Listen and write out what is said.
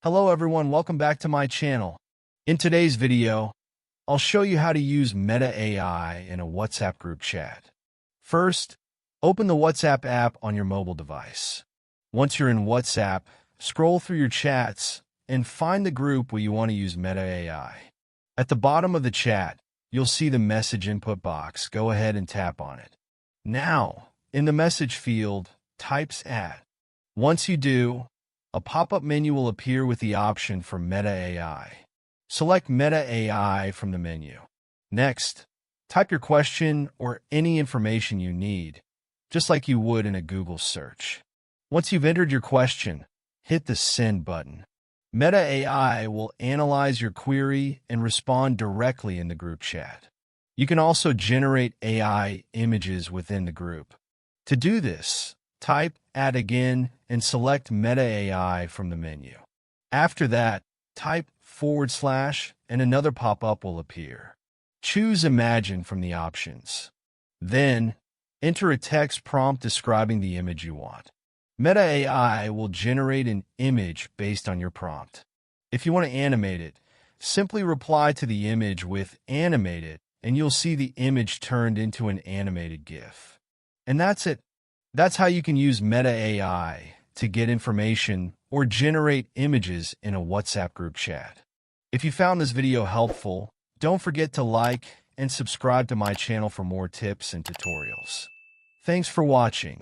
Hello everyone, welcome back to my channel. In today's video, I'll show you how to use Meta AI in a WhatsApp group chat. First, open the WhatsApp app on your mobile device. Once you're in WhatsApp, scroll through your chats and find the group where you want to use Meta AI. At the bottom of the chat, you'll see the message input box. Go ahead and tap on it. Now, in the message field, type @. Once you do, a pop-up menu will appear with the option for Meta AI. Select Meta AI from the menu. Next, type your question or any information you need, just like you would in a Google search. Once you've entered your question, hit the Send button. Meta AI will analyze your query and respond directly in the group chat. You can also generate AI images within the group. To do this, type @ again and select Meta AI from the menu. After that, type / and another pop-up will appear. Choose Imagine from the options. Then, enter a text prompt describing the image you want. Meta AI will generate an image based on your prompt. If you want to animate it, simply reply to the image with "animate it," and you'll see the image turned into an animated GIF. And that's it. That's how you can use Meta AI to get information or generate images in a WhatsApp group chat. If you found this video helpful, don't forget to like and subscribe to my channel for more tips and tutorials. Thanks for watching.